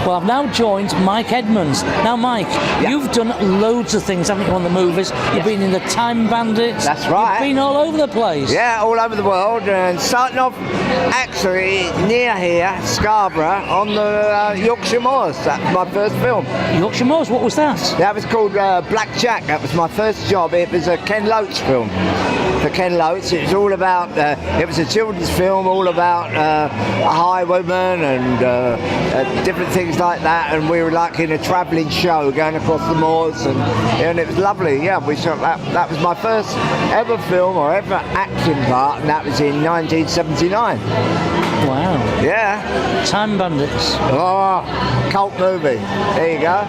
Well, I've now joined Mike Edmonds. Now, Mike, you've done loads of things, haven't you, on the movies? You've been in the Time Bandits. That's right. You've been all over the place. Yeah, all over the world, and starting off actually near here, Scarborough, on the Yorkshire Moors. That was my first film. Yorkshire Moors, what was that? That was called Black Jack. That was my first job. It was a Ken Loach film. For Ken Loach, it was all about, it was a children's film all about a highwayman and different things like that, and we were like in a travelling show going across the moors, and it was lovely. Yeah, we shot that was my first ever film or ever acting part, and that was in 1979. Wow. Yeah. Time Bandits. Oh, cult movie. There you go.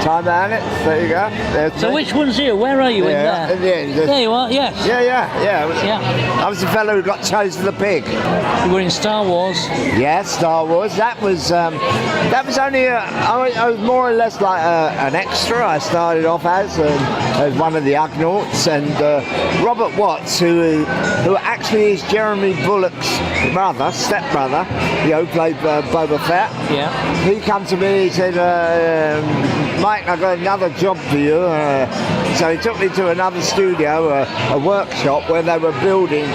Time Bandits. There you go. There's So me. which one's you? Where are you in there? At the end. There you are, yes. Yeah. Yeah. I was the fellow who got chosen the pig. You were in Star Wars. Yeah, Star Wars. That was only I was more or less like an extra. I started off as one of the Ugnaughts, and Robert Watts, who actually is Jeremy Bullock's stepbrother, who played Boba Fett. Yeah. He came to me. He said, "Mike, I've got another job for you." So he took me to another studio, a workshop where they were building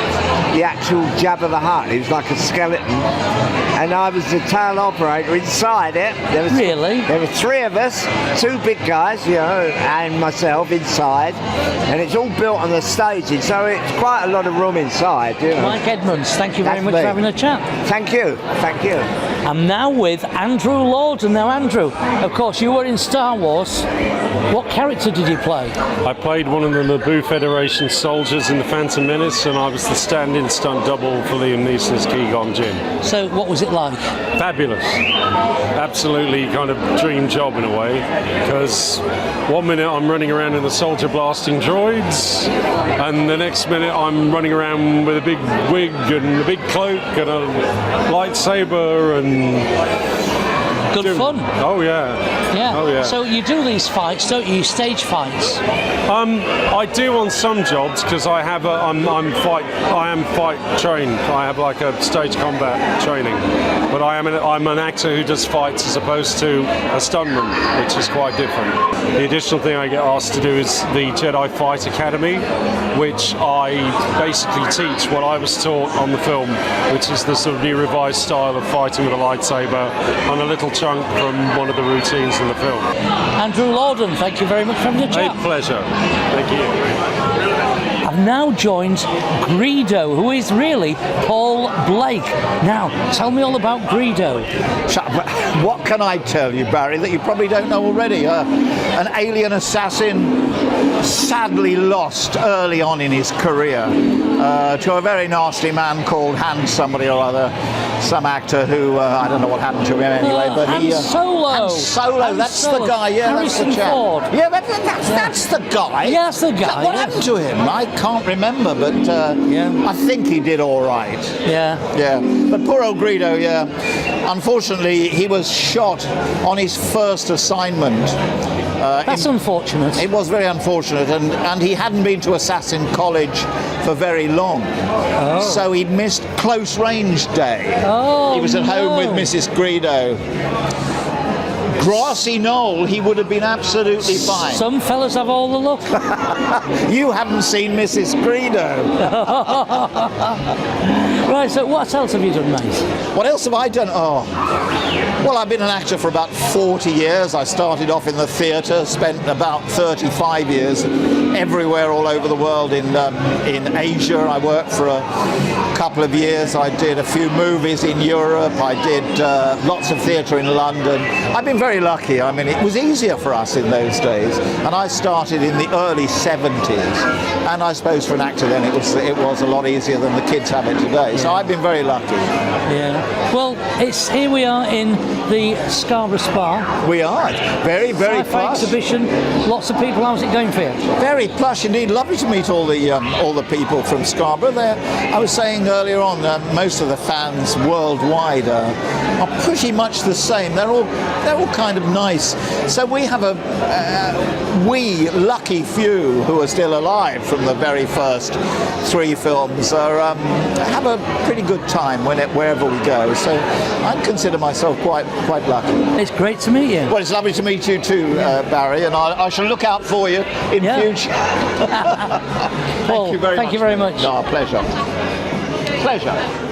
the actual Jabba the Hutt. He was like a skeleton, and I was the tail operator inside it. There were three of us, two big guys, and myself inside, and it's all built on the staging, so it's quite a lot of room inside. Mike Edmonds, thank you very much for having a chat. Thank you. I'm now with Andrew Lawden. Now, Andrew, of course, you were in Star Wars. What character did you play? I played one of the Naboo Federation soldiers in The Phantom Menace, and I was the stand-in stunt double for Liam Neeson's Qui-Gon Jinn. So, what was it like? Fabulous. Absolutely kind of dream job in a way, because one minute I'm running around in the soldier blasting droids, and the next minute I'm running around with a big wig and a big cloak and a lightsaber and... Good fun. Oh yeah. Yeah. Oh yeah. So you do these fights, don't you? Stage fights. I do on some jobs because I have I am fight trained. I have like a stage combat training, but I'm an actor who does fights as opposed to a stuntman, which is quite different. The additional thing I get asked to do is the Jedi Fight Academy, which I basically teach what I was taught on the film, which is the sort of new revised style of fighting with a lightsaber on a little chunk from one of the routines in the film. Andrew Lawden, thank you very much for having a chat. A pleasure. Thank you. I've now joined Greedo, who is really Paul Blake. Now, tell me all about Greedo. What can I tell you, Barry, that you probably don't know already? An alien assassin sadly lost early on in his career to a very nasty man called Han somebody or other, some actor who, I don't know what happened to him anyway, but Han Solo. Han Solo, that's the guy, yeah, Harrison that's the chap. Ford. Yeah, that's the guy. Yeah, that's the guy. What happened to him? I can't remember, but I think he did all right. Yeah. But poor old Greedo, unfortunately, he was shot on his first assignment. That's unfortunate. It was very unfortunate, and he hadn't been to assassin college for very long. Oh. So he'd missed close range day. Oh, he was at home with Mrs. Greedo. Grassy knoll, he would have been absolutely fine. Some fellas have all the luck. You haven't seen Mrs. Greedo. Right, so what else have you done, mate? What else have I done? Oh, well, I've been an actor for about 40 years. I started off in the theatre, spent about 35 years everywhere all over the world. In Asia, I worked for a couple of years. I did a few movies in Europe. I did lots of theatre in London. I've been very lucky. I mean, it was easier for us in those days, and I started in the early 70s, and I suppose for an actor then it was a lot easier than the kids have it today. So I've been very lucky. Yeah. Well, here we are in the Scarborough Spa. We are. Very, very Sci-Fi plush. exhibition. Lots of people. How's it going for you? Very plush indeed. Lovely to meet all the people from Scarborough. There, I was saying earlier on, most of the fans worldwide are pretty much the same. They're all kind of nice. So we have we lucky few who are still alive from the very first 3 films have a pretty good time wherever we go. So I consider myself quite lucky. It's great to meet you. Well, it's lovely to meet you too, Barry, and I shall look out for you in future. Paul, Thank you very much. Thank you very much. No, pleasure. Pleasure.